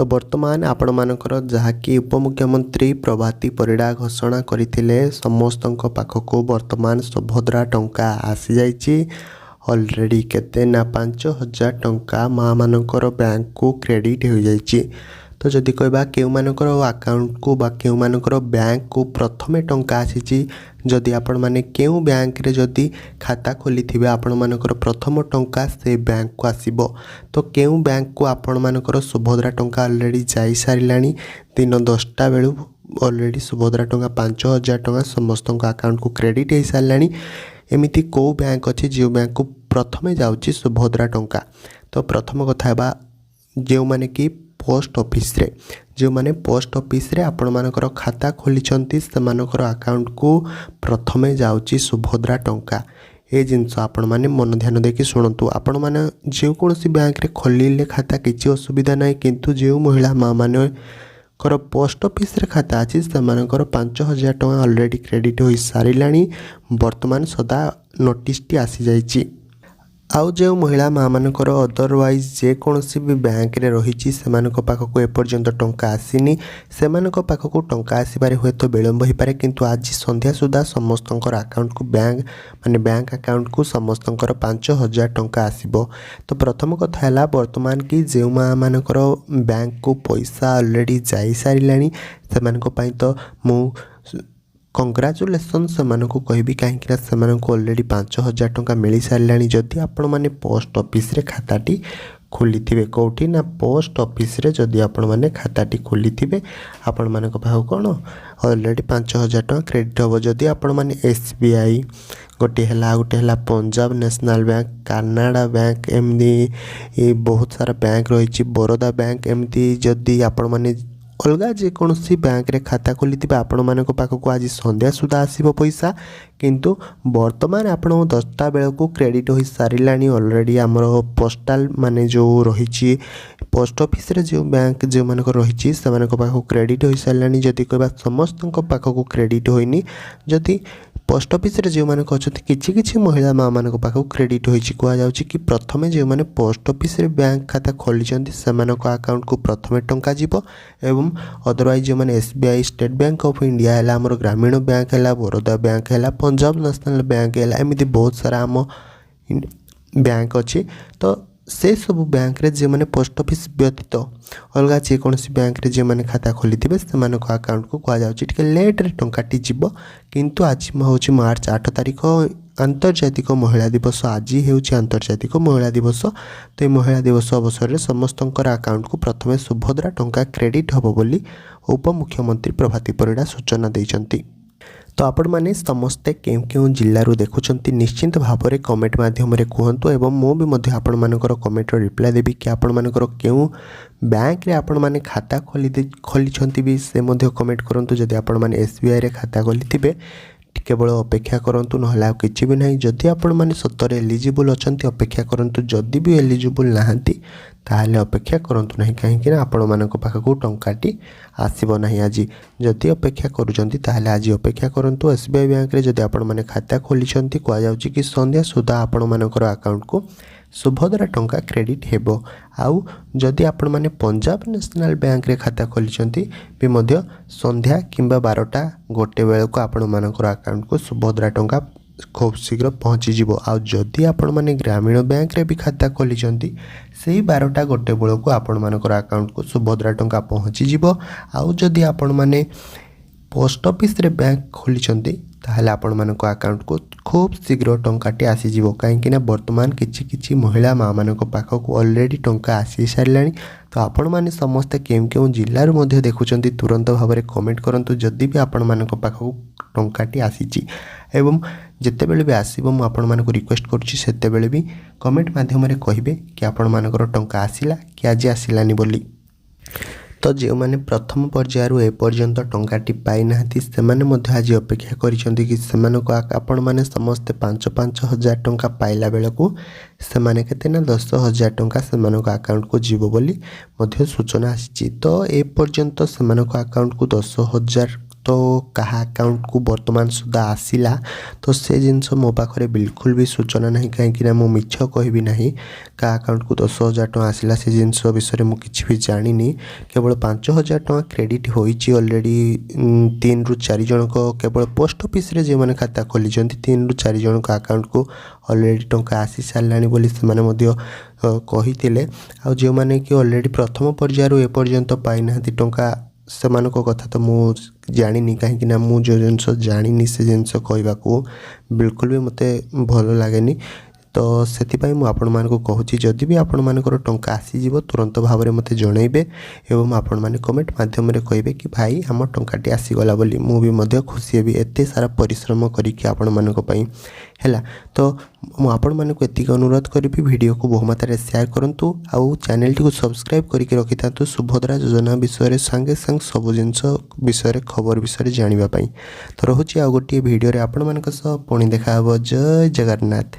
तो वर्तमान आपण मानकर जहाँकि उपमुख्यमंत्री प्रभाती परिड़ा घोषणा करथिले समस्तक पाखक वर्तमान सुभद्रा टंका आसी जाइछि ऑलरेडी केते ना 5,000 टंका माँ मानकर बैंक को क्रेडिट हो जाइछि। तो जदि कहबा केउ मानकर अकाउंट को बा केउ मानकर बैंक को प्रथमे टंका आसीछि जदि आपण माने केउ बैंक रे जदि खाता खोली थिबे आपण मानकर प्रथम टंका से बैंक को आसीबो। तो केउ बैंक को आपण मानकर सुभद्रा टंका ऑलरेडी जाई सारिलानी दिन 10टा बेलू ऑलरेडी सुभद्रा टंका 5,000 टंका समस्त अकाउंट को क्रेडिट हो सारिलानी। एमिति को बैंक अच्छे जो बैंक को प्रथमे जाउछि सुभद्रा टंका। तो प्रथम कथा बा जो माने कि पोस्ट ऑफिस रे जो माने पोस्ट ऑफिस रे आपण मानकर खाता खोलिचंती सेमानकर अकाउंट को प्रथमे जाउछि सुभद्रा टंका। ए जिनस आपण माने मन ध्यान देकी सुनतु। आपण माने जे कोनसी बैंक रे खोलिले खाता किछि असुविधा नाही, किंतु जे महिला माँ माने कर पोस्ट ऑफिस रे खाता अछि सेमानकर 5,000 टंका ऑलरेडी क्रेडिट हो सारिलानी। वर्तमान सदा नोटिस टी आसी जाइछि। आउ जो महिला माँ मानकर अदरवाइज जेकोसी भी बैंक रे रही सेमानक पाखक एपर्यंत टंका आसीनी सेमानक पाखक टंका आसबार हुए तो विलम्ब हो पारे, किंतु आज संध्या सुधा समस्त अकाउंट को बैंक अकाउंट को समस्त 5,000 टंका आसीबो। तो प्रथम कथा है वर्तमान कि जो माँ मानकर बैंक को पैसा ऑलरेडी जाई सारिलानी सेमानक पई तो मु कंग्राचुलेसन से कहबी कहीं से ऑलरेडी 5,000 टंका मिल सारे। जदि आपण मैंने पोस्ट ऑफिस रे खाताटी खोली थे कौटी ना पोस्ट ऑफिस रे जदि आपण मैंने खाताटी खोली थे आपण मान पाख कौन ऑलरेडी 5,000 टंका क्रेडिट हम। जदि आपण मैंने SBI गोटे है Punjab national bank Canara bank एमती बहुत सारा बैंक रही बरोदा बैंक एमती जदि आपण मैंने अलगा जेकोसी बैंक रे खाता खोली थे आपण मान पाखक आज संध्या सुधा आसीबो पैसा, किंतु वर्तमान आपण 10टा बेल को क्रेडिट हो सारिलानी ऑलरेडी आमर पोस्टाल माने जो रही पोस्ट ऑफिस रे जो बैंक जो मानक रही से पाखक क्रेडिट हो सारिलानी। जदि कहबा समस्त पाखक क्रेडिट होइनी जदि पोस्ट ऑफिस रे जो मानक अछथि किछि किछि महिला माँ मानक पाखक क्रेडिट होइछि कुआ जाउछि कि प्रथमे जो माने पोस्ट ऑफिस रे बैंक खाता खोलिचंती सेमानक अकाउंट को प्रथमे टंका जीवो एवं अदरवाइज जो माने SBI state bank of India है आमर ग्रामीण बैंक है बरोदा बैंक है पंजाब नेशनल बैंक है एमती बहुत सारा आम बैंक अच्छी। तो से सब बैंक रे जे माने पोस्ट ऑफिस व्यतीत अलगा जेकोसी बैंक रे जे माने खाता खोली थे से अकाउंट को कह जाए लेट रे टंकाटी जीव, किंतु आज हूँ मार्च 8 तारिख आंतर्जातिक महिला दिवस। आज होउछि आंतर्जातिक महिला दिवस। तो ये महिला दिवस अवसर में समस्त अकाउंट को प्रथमे सुभद्रा टंका क्रेडिट हम बोली उपमुख्यमंत्री प्रभाती परिड़ा सूचना देइछंती। तो आपण मैंने समस्ते केउ केउ जिल्लारू देखुछंती निश्चिंत भाव में कमेंट माध्यम कहतु एवं मु भी मध्य आपण मानकर कमेंट रिप्लाई देबी कि आपण मानकर केउ बैंक रे आपण माने खाता खोली भी से मध्य कमेंट करंतु। जदि आपण माने SBI रे खाता खोली थिबे केवल अपेक्षा करंतु नहला किछि भी नहीं। जदि आपण माने सत्तर एलिजिबल अछंती अपेक्षा करंतु, जदि भी एलिजिबल नाहंती ताहले अपेक्षा करंतु नहीं कहीं आपण मानक पाखक टंकाटी आसीबो नहीं। आज जदि अपेक्षा करूछंती ताहले आज अपेक्षा करंतु। SBI बैंक रे जदि आपण माने खाता खोलिछंती कुआ जाउछि कि संध्या सुधा आपण मानकर अकाउंट को सुभद्रा टंका क्रेडिट हेबो। आउ जदि आपण माने पंजाब नेशनल बैंक रे खाता खोलिछंती भी मध्य संध्या किंबा 12टा गोटे बेल को आपण मानकर अकाउंट को सुभद्रा टंका खूब शीघ्र पहुँची जीवो। आउ जदि आपण माने ग्रामीण बैंक रे भी खाता खोलिछंती सेही 12टा गोटे बेल को आपण मानकर अकाउंट को सुभद्रा टंका पहुँची जीवो। आउ जदि आपण माने पोस्ट ऑफिस रे बैंक खोलिछंती ताहले आपण मानक अकाउंट को खूब शीघ्र टंकाटी आसीजिवो, कहीं वर्तमान किछि किछि महिला माँ मानक पाखक ऑलरेडी टंका आसी सारिलानी। तो आपण माने समस्त केउ केउ जिल्लारू मध्य देखुछंती तुरंत भाव में कमेंट करंतु जदि भी आपण मानक पाखक टंकाटी आसीछि एवं जितेबेले भी आसीबो मु आपण मानक रिक्वेस्ट करूछि सेतेबेले भी कमेंट माध्यम रे कहिबे कि आपण मानकर टंका आसिला कि आज आसिलानी बोली। तो जो मैंने प्रथम पर्यायर एपर्यंत टंकाटी पाई नाहंती सेमाने मध्य आज अपेक्षा करिसेंती कि सेमानक आपण माने समस्ते 5,000 टंका पाइला बेलू सेमाने केते ना 10,000 टंका सेमानक अकाउंट को जीवो बोली मध्य सूचना आसी। तो ए पर्यंत सेमानक अकाउंट को 10,000 तो कहा अकाउंट को वर्तमान सुधा आसिला तो से जिनस मो पाखे बिल्कुल भी सूचना नहीं कहीं मु मिछ कहबी नहीं का अकाउंट को 10,000 टଙ୍କା आसिला से जिनस विषय मु किछि भी जानिनी केवल 5,000 टଙ୍କା क्रेडिट होईची ऑलरेडी 3 रु 4 जन को केवल पोस्ट ऑफिस रे जे माने खाता खोली 3 रु 4 जन को अकाउंट को ऑलरेडी टଙ୍କା आसी सारलानी बोली से माने मध्य कहिथिले आ जे माने कि ऑलरेडी प्रथम पर्यायर ए पर्यंत पाई नाहंती टଙ୍କା सेमानक कथा तो मु जानिनी कहीं मु जो जिनस जानिनी से जिनस कहवाक बिल्कुल भी मते भल लागेनी तो से मुझे कहूँ जदि भी आपण मानकर टंका आसीज तुरंत भाव में मत जनइबे एवं आपण मैंने कमेंट माध्यम कहे कि भाई आम टंकाटी आसीगला बोली मुझे खुशी हेबी एत सारा परिश्रम करके आपण मानी है तो मुझे अनुरोध करी वीडियो को बहु मात्रा शेयर करूँ आउ चैनल टी सब्सक्राइब करके रखि था सुभद्रा योजना विषय सांगे सांग सब जिनस विषय खबर विषय जानापी तो रोचे आ गोटे भिडियो आपण मान पुणी देखा जय जगन्नाथ।